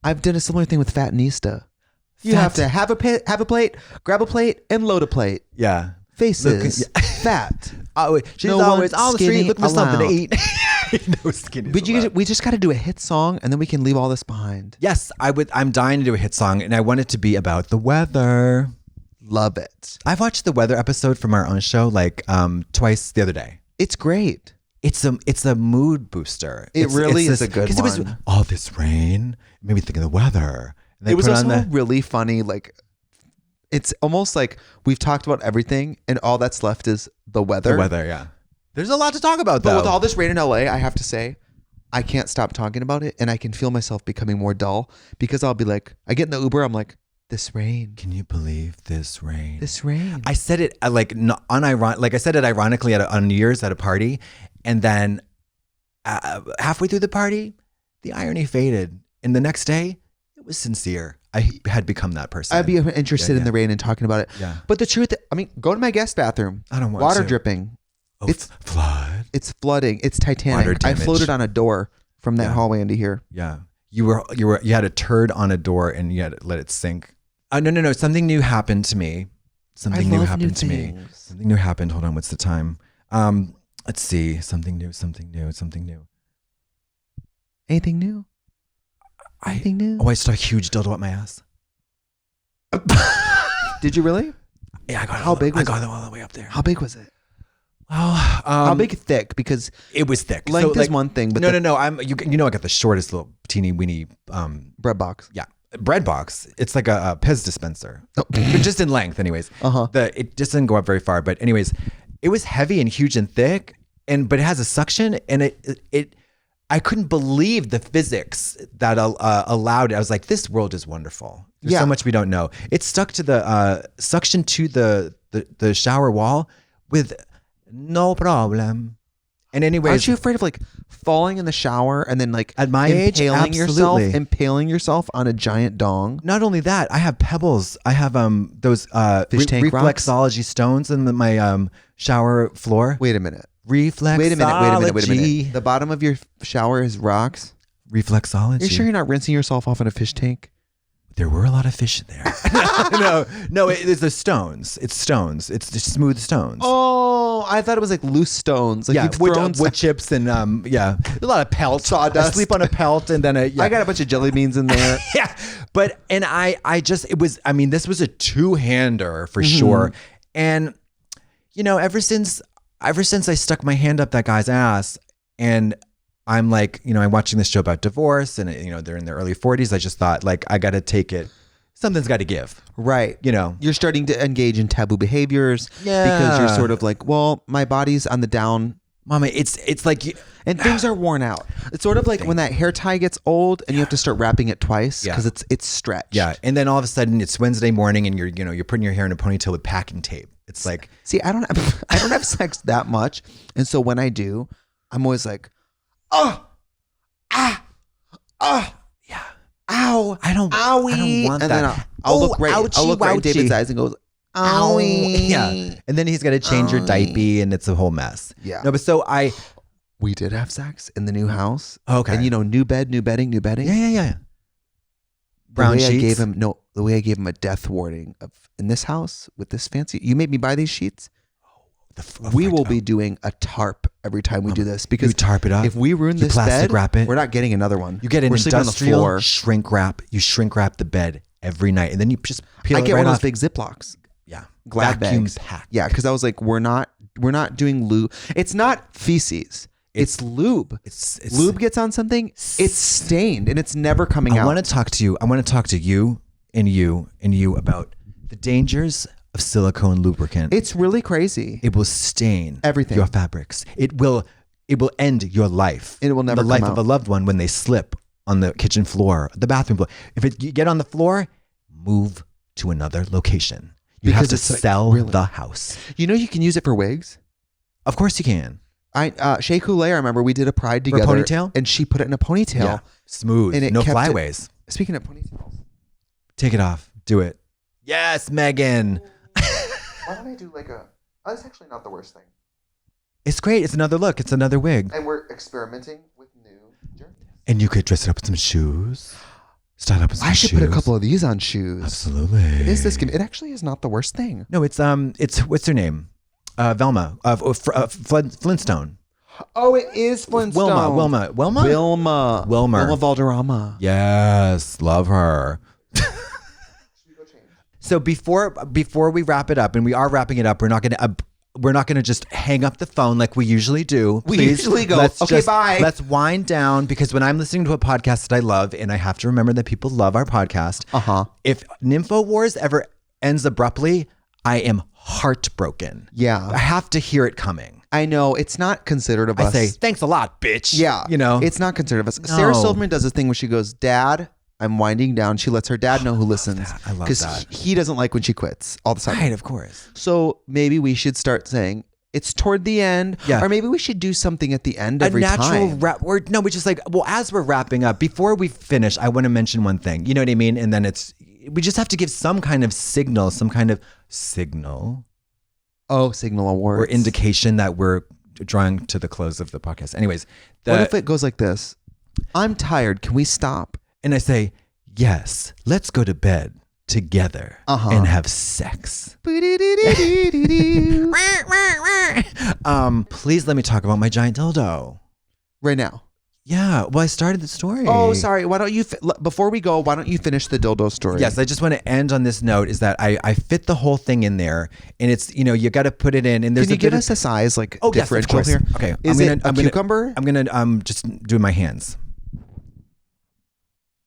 I've done a similar thing with Fatnista. You have to have a plate, grab a plate, and load a plate. Yeah. Faces. Fat. She's No always one on the street skinny looking for something to allowed. eat. No skinny. We just got to do a hit song, and then we can leave all this behind. Yes, I'm dying to do a hit song, and I want it to be about the weather. Love it. I've watched the weather episode from our own show twice the other day. It's great. It's a mood booster. It really is a good 'cause one. It was all this rain. It made me think of the weather. And they It was put also on really funny. It's almost like we've talked about everything, and all that's left is the weather. the weather. Yeah, there's a lot to talk about But though. with all this rain in LA, I have to say, I can't stop talking about it, and I can feel myself becoming more dull because I'll be like, I get in the Uber, I'm like, this rain. Can you believe this rain? This rain. I said it I said it ironically on New Year's at a party, and then halfway through the party, the irony faded, and the next day, it was sincere. I had become that person. I'd be interested Yeah, in the rain and talking about it. Yeah. But the truth, go to my guest bathroom. I don't want water to. dripping. Oh, It's flood. It's flooding. It's Titanic. Water I damage. floated on a door from that Yeah. hallway into here. Yeah. You had a turd on a door and you had to let it sink. No. Something new happened to me. Something new happened to me. Something new happened. Hold on. What's the time? Let's see. Something new. Anything new? Anything new? Oh, I saw a huge dildo up my ass. Did you really? Yeah, I got How big was I got it? them all the way up there. How big was it? Well, How big? Thick? Because It was thick. length is one thing, but no. I'm I got the shortest little teeny weeny bread box. yeah, bread box. It's like a Pez dispenser, Oh. but just in length. Anyways, it just didn't go up very far. But anyways, it was heavy and huge and thick, but it has a suction, and it I couldn't believe the physics that allowed it. I was like, this world is wonderful. There's Yeah. so much we don't know. It stuck to the suction to the shower wall with no problem. And anyways, Aren't you afraid of falling in the shower and then At my age, absolutely. impaling yourself on a giant dong? not only that, I have pebbles. I have those Fish tank rocks? reflexology stones in my shower floor. Wait a minute. Reflexology. Wait a minute. The bottom of your shower is rocks. Reflexology. You're sure you're not rinsing yourself off in a fish tank? There were a lot of fish in there. no, it's the stones. It's stones. It's just smooth stones. Oh, I thought it was loose stones. yeah, you've thrown wood chips and a lot of pelt. Sawdust. I sleep on a pelt and then I got a bunch of jelly beans in there. yeah, but this was a two-hander for sure. And ever since I stuck my hand up that guy's ass, and I'm I'm watching this show about divorce, and they're in their early 40s. I just thought I got to take it. Something's got to give. Right. You're starting to engage in taboo behaviors. Yeah. Because you're sort of well, my body's on the down. Mama, it's like And things are worn out. It's sort of like when that hair tie gets old and you have to start wrapping it twice because it's stretched. Yeah, and then all of a sudden it's Wednesday morning and you're putting your hair in a ponytail with packing tape. It's like, see, I don't have sex that much, and so when I do, I'm always like, yeah, ow, I don't want and that. then I'll look right. Ouchie, I'll look right in wouchie. David's eyes and goes, owie. Yeah, and then he's got to change your diaper, and it's a whole mess. Yeah. No, but so we did have sex in the new house. Okay. And new bed, new bedding. Yeah. Brown the way sheets. The way I gave him a death warning of in this house with this fancy. You made me buy these sheets. we will be doing a tarp every time we do this, because you tarp it up. if we ruin this plastic bed, wrap it. we're not getting another one. You get an we're sleeping on the industrial floor. shrink wrap. You shrink wrap the bed every night, and then you just peel I it get right one of those off. big Ziplocs. Yeah, Glad vacuum bags. packed. Yeah, because I was like, we're not doing lube. It's not feces. It's lube. It's Lube gets on something, it's stained, and it's never coming out. I want to talk to you. I want to talk to you and you about the dangers of silicone lubricant. It's really crazy. It will stain Everything. your fabrics. It will end your life. It will never the life come of out. a loved one when they slip on the kitchen floor, the bathroom floor. You get on the floor, move to another location. You have to Because it's sell really- the house. You know, you can use it for wigs. Of course you can. Shea Coulee, I remember we did a pride For a together. ponytail? And she put it in a ponytail. Yeah, smooth. And it No kept it- flyaways. Speaking of ponytails, Take it off. Do it. Yes, Megan. why don't I do like a... Oh, that's actually not the worst thing. It's great. It's another look. It's another wig. And we're experimenting with new journeys. And you could dress it up with some shoes. Style up with some I should shoes. put a couple of these on shoes. Absolutely. It actually is not the worst thing. No, it's what's her name? Velma Flintstone. Oh, it is Flintstone. Wilmer. Valderrama. Yes, love her. So before we wrap it up, and we are wrapping it up, we're not gonna just hang up the phone like we usually do. We Please, usually go, let's "Okay, bye." Let's wind down, because when I'm listening to a podcast that I love, and I have to remember that people love our podcast. If Nympho Wars ever ends abruptly, I am heartbroken. Yeah. I have to hear it coming. I know, it's not considerate of I us. say, thanks a lot, bitch. Yeah. You know? It's not considerate of us. No. Sarah Silverman does this thing where she goes, Dad, I'm winding down. She lets her dad know who listens. I love that. He doesn't like when she quits all the time. Right, of course. So maybe we should start saying it's toward the end. Yeah. Or maybe we should do something at the end every a natural time. wrap. We just like, well, as we're wrapping up, before we finish, I want to mention one thing. You know what I mean? And then we just have to give some kind of signal, Oh, signal awards. or indication that we're drawing to the close of the podcast. Anyways, What if it goes like this? I'm tired. Can we stop? and I say, yes, let's go to bed together and have sex. Please let me talk about my giant dildo. Right now. Yeah, well, I started the story. Oh, sorry. Why don't you, before we go, why don't you finish the dildo story? Yes, I just want to end on this note is that I fit the whole thing in there, and it's, you got to put it in, and there's Can you a give bit us a size, like, oh, yes, of differential course. here? Okay. Is it a cucumber? I'm going to just do my hands.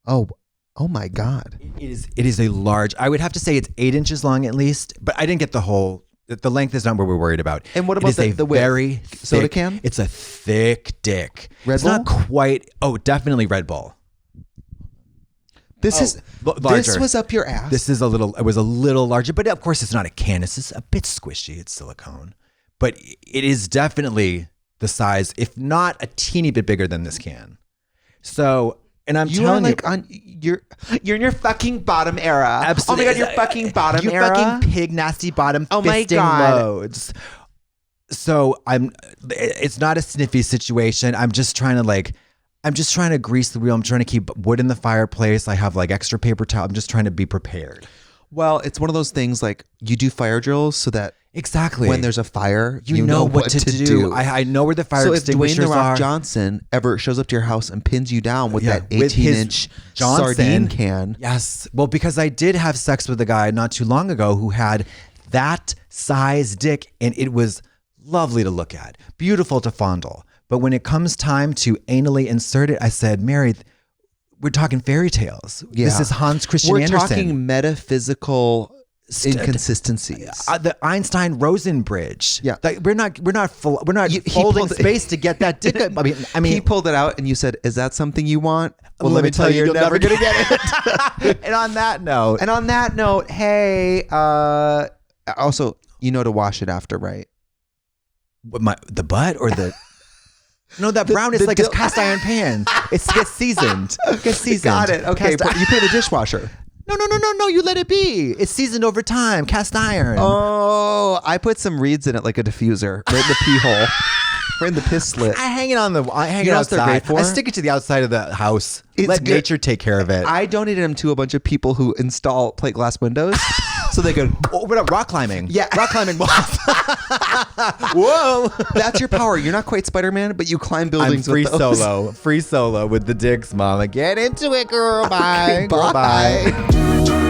Oh my God. It is a large, I would have to say it's 8 inches long at least, but I didn't get the whole, the length is not what we're worried about. And what It about is the width? very thick, Soda can? It's a thick dick. Red it's Bull? not quite, definitely Red Bull. This is larger. This was up your ass. It was a little larger, but of course it's not a can. It's just a bit squishy. It's silicone, but it is definitely the size, if not a teeny bit bigger than this can. So, and I'm you are telling like you, on you're in your fucking bottom era. absolutely. Oh my God, your fucking bottom you era. fucking pig, nasty bottom. Oh my fisting God. loads. So it's not a sniffy situation. I'm just trying to grease the wheel. I'm trying to keep wood in the fireplace. I have like extra paper towel. I'm just trying to be prepared. Well, it's one of those things like you do fire drills so that Exactly. when there's a fire, you know what to do. I know where the fire so if Dwayne extinguishers The Rock are. Johnson ever shows up to your house and pins you down with that with his 18-inch Johnson sardine can. Yes. Well, because I did have sex with a guy not too long ago who had that size dick, and it was lovely to look at, beautiful to fondle. But when it comes time to anally insert it, I said, Mary, we're talking fairy tales. Yeah. This is Hans Christian We're Andersen. talking metaphysical inconsistencies. The Einstein-Rosen bridge. Yeah. Like, we're not He folding pulled- space to get that dick. I mean, he pulled it out and you said, "Is that something you want?" Well, let me tell you, you're never gonna get it. And on that note, hey, also, to wash it after, right? the butt or the no, that brown is like a cast iron pan. It gets seasoned. Got it. Okay, but you put it in the dishwasher. No. You let it be. It's seasoned over time. Cast iron. Oh, I put some reeds in it like a diffuser, right in the pee hole. Right in the piss slit. I hang it on the. I hang You it know what they're outside. great for? I stick it to the outside of the house. It's Let good. nature take care of it. I donated them to a bunch of people who install plate glass windows, so they could. Oh, what about rock climbing? Yeah. rock climbing walls. Whoa! That's your power. You're not quite Spider-Man, but you climb I'm buildings. free with those. solo with the dicks, mama. Get into it, girl. Bye. Bye. Girl, bye.